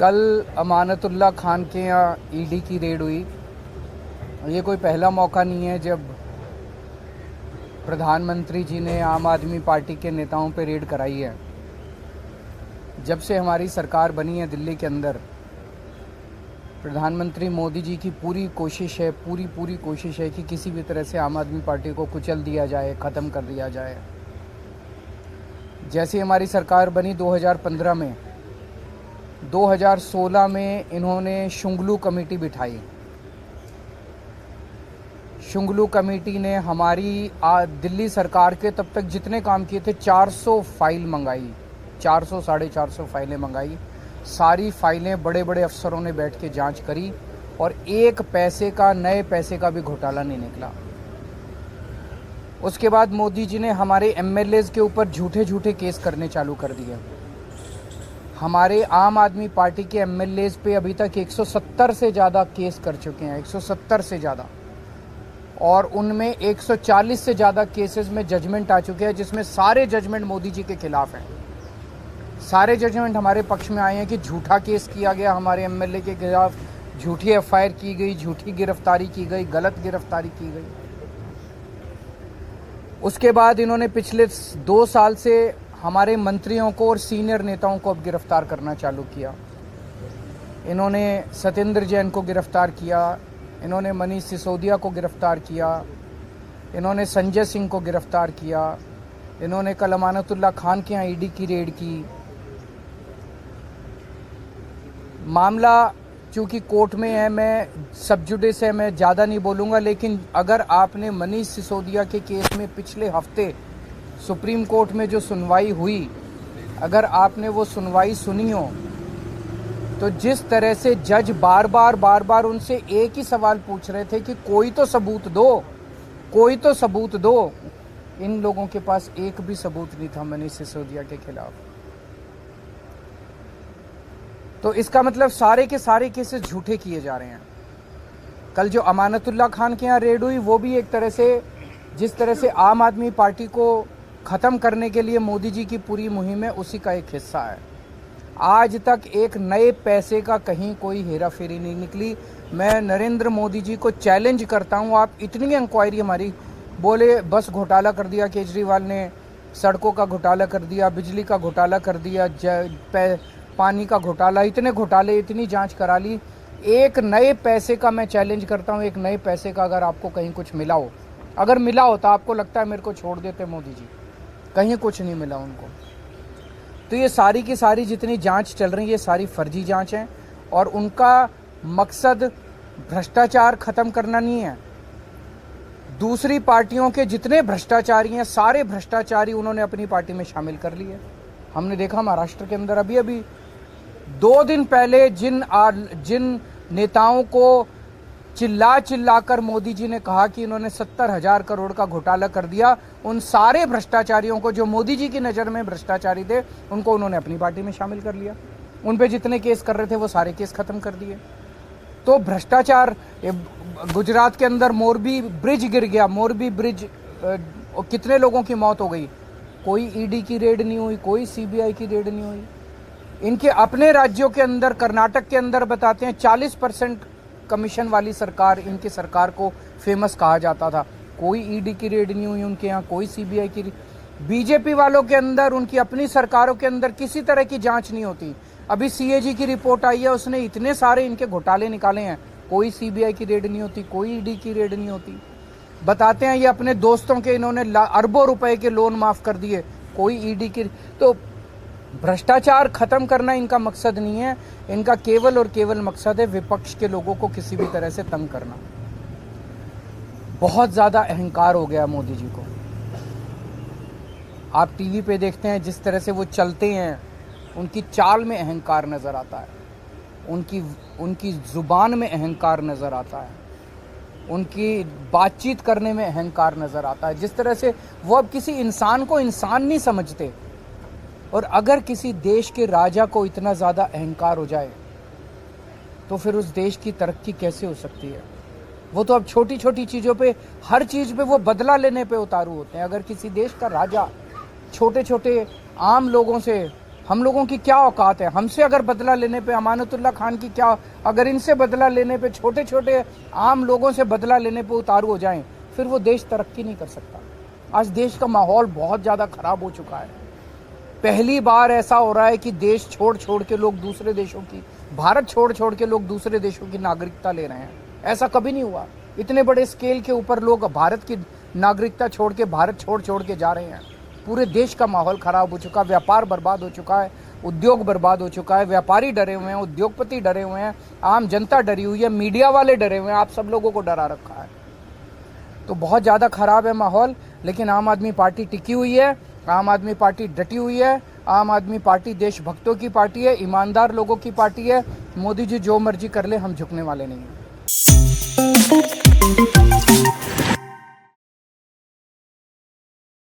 कल अमानतुल्लाह खान के यहाँ ईडी की रेड हुई। ये कोई पहला मौका नहीं है जब प्रधानमंत्री जी ने आम आदमी पार्टी के नेताओं पे रेड कराई है। जब से हमारी सरकार बनी है दिल्ली के अंदर, प्रधानमंत्री मोदी जी की पूरी कोशिश है कि किसी भी तरह से आम आदमी पार्टी को कुचल दिया जाए, ख़त्म कर दिया जाए। जैसे हमारी सरकार बनी 2015 में, 2016 में इन्होंने शुंगलू कमेटी बिठाई। शुंगलू कमेटी ने हमारी दिल्ली सरकार के तब तक जितने काम किए थे 400 फाइल मंगाई, 400 साढ़े 400 फाइलें मंगाई। सारी फाइलें बड़े बड़े अफसरों ने बैठ के जांच करी और एक पैसे का, नए पैसे का भी घोटाला नहीं निकला। उसके बाद मोदी जी ने हमारे एमएलएज के ऊपर झूठे झूठे केस करने चालू कर दिए। हमारे आम आदमी पार्टी के एमएलएज पे अभी तक 170 से ज़्यादा केस कर चुके हैं, 170 से ज़्यादा, और उनमें 140 से ज़्यादा केसेस में जजमेंट आ चुके हैं, जिसमें सारे जजमेंट मोदी जी के खिलाफ हैं। सारे जजमेंट हमारे पक्ष में आए हैं कि झूठा केस किया गया हमारे एमएलए के खिलाफ, झूठी एफआईआर की गई, झूठी गिरफ्तारी की गई, गलत गिरफ्तारी की गई। उसके बाद इन्होंने पिछले 2 साल से हमारे मंत्रियों को और सीनियर नेताओं को अब गिरफ्तार करना चालू किया। इन्होंने सत्येंद्र जैन को गिरफ्तार किया, इन्होंने मनीष सिसोदिया को गिरफ्तार किया, इन्होंने संजय सिंह को गिरफ्तार किया, इन्होंने कल अमानतुल्लाह खान के यहाँ ईडी की रेड की। मामला चूँकि कोर्ट में है, मैं सब जुडिस है, मैं ज़्यादा नहीं बोलूँगा, लेकिन अगर आपने मनीष सिसोदिया के केस में पिछले हफ्ते सुप्रीम कोर्ट में जो सुनवाई हुई, अगर आपने वो सुनवाई सुनी हो, तो जिस तरह से जज बार बार उनसे एक ही सवाल पूछ रहे थे कि कोई तो सबूत दो, कोई तो सबूत दो, इन लोगों के पास एक भी सबूत नहीं था मनीष सिसोदिया के खिलाफ। तो इसका मतलब सारे के सारे केसेस झूठे किए जा रहे हैं। कल जो अमानतुल्लाह खान के यहाँ रेड हुई, वो भी एक तरह से, जिस तरह से आम आदमी पार्टी को ख़त्म करने के लिए मोदी जी की पूरी मुहिम है, उसी का एक हिस्सा है। आज तक एक नए पैसे का कहीं कोई हेरा फेरी नहीं निकली। मैं नरेंद्र मोदी जी को चैलेंज करता हूँ, आप इतनी इंक्वायरी हमारी, बोले बस घोटाला कर दिया केजरीवाल ने, सड़कों का घोटाला कर दिया, बिजली का घोटाला कर दिया, पानी का घोटाला, इतने घोटाले, इतनी जांच करा ली। एक नए पैसे का मैं चैलेंज करता हूँ, एक नए पैसे का अगर आपको कहीं कुछ मिला हो, अगर मिला हो तो आपको लगता है मेरे को छोड़ देते मोदी जी, कहीं कुछ नहीं मिला उनको। तो ये सारी की सारी जितनी जांच चल रही है, ये सारी फर्जी जांच है और उनका मकसद भ्रष्टाचार ख़त्म करना नहीं है। दूसरी पार्टियों के जितने भ्रष्टाचारी हैं, सारे भ्रष्टाचारी उन्होंने अपनी पार्टी में शामिल कर लिए। हमने देखा महाराष्ट्र के अंदर अभी 2 दिन पहले जिन नेताओं को चिल्ला कर मोदी जी ने कहा कि इन्होंने 70,000 करोड़ का घोटाला कर दिया, उन सारे भ्रष्टाचारियों को, जो मोदी जी की नज़र में भ्रष्टाचारी थे, उनको उन्होंने अपनी पार्टी में शामिल कर लिया। उन पे जितने केस कर रहे थे वो सारे केस खत्म कर दिए। तो भ्रष्टाचार, गुजरात के अंदर मोरबी ब्रिज गिर गया, मोरबी ब्रिज, कितने लोगों की मौत हो गई, कोई ईडी की रेड नहीं हुई, कोई सीबीआई की रेड नहीं हुई। इनके अपने राज्यों के अंदर, कर्नाटक के अंदर बताते हैं 40% कमीशन वाली सरकार, इनकी सरकार को फेमस कहा जाता था, कोई ईडी की रेड नहीं हुई उनके यहाँ, कोई सीबीआई की। बीजेपी वालों के अंदर, उनकी अपनी सरकारों के अंदर किसी तरह की जांच नहीं होती। अभी सीएजी की रिपोर्ट आई है, उसने इतने सारे इनके घोटाले निकाले हैं, कोई सीबीआई की रेड नहीं होती, कोई ईडी की रेड नहीं होती। बताते हैं ये अपने दोस्तों के इन्होंने अरबों रुपए के लोन माफ कर दिए, कोई ईडी की। तो भ्रष्टाचार खत्म करना इनका मकसद नहीं है, इनका केवल और केवल मकसद है विपक्ष के लोगों को किसी भी तरह से तंग करना। बहुत ज्यादा अहंकार हो गया मोदी जी को। आप टीवी पे देखते हैं जिस तरह से वो चलते हैं, उनकी चाल में अहंकार नजर आता है, उनकी जुबान में अहंकार नजर आता है, उनकी बातचीत करने में अहंकार नजर आता है। जिस तरह से वो अब किसी इंसान को इंसान नहीं समझते। और अगर किसी देश के राजा को इतना ज़्यादा अहंकार हो जाए तो फिर उस देश की तरक्की कैसे हो सकती है। वो तो अब छोटी छोटी चीज़ों पे, हर चीज़ पे वो बदला लेने पे उतारू होते हैं। अगर किसी देश का राजा छोटे छोटे आम लोगों से हम लोगों की क्या औकात है? हमसे अगर बदला लेने पे अमानतुल्लाह खान की क्या, अगर इनसे बदला लेने पे, छोटे छोटे आम लोगों से बदला लेने पे उतारू हो जाएं, फिर वो देश तरक्की नहीं कर सकता। आज देश का माहौल बहुत ज़्यादा ख़राब हो चुका है। पहली बार ऐसा हो रहा है कि देश छोड़ छोड़ के लोग दूसरे देशों की, भारत छोड़ छोड़ के लोग दूसरे देशों की नागरिकता ले रहे हैं। ऐसा कभी नहीं हुआ। इतने बड़े स्केल के ऊपर लोग भारत की नागरिकता छोड़ के, भारत छोड़ छोड़ के जा रहे हैं। पूरे देश का माहौल ख़राब हो चुका, व्यापार बर्बाद हो चुका है, उद्योग बर्बाद हो चुका है, व्यापारी डरे हुए हैं, उद्योगपति डरे हुए हैं, आम जनता डरी हुई है, मीडिया वाले डरे हुए हैं, आप सब लोगों को डरा रखा है। तो बहुत ज़्यादा ख़राब है माहौल, लेकिन आम आदमी पार्टी टिकी हुई है, आम आदमी पार्टी डटी हुई है। आम आदमी पार्टी देशभक्तों की पार्टी है, ईमानदार लोगों की पार्टी है। मोदी जी जो मर्जी कर ले, हम झुकने वाले नहीं हैं।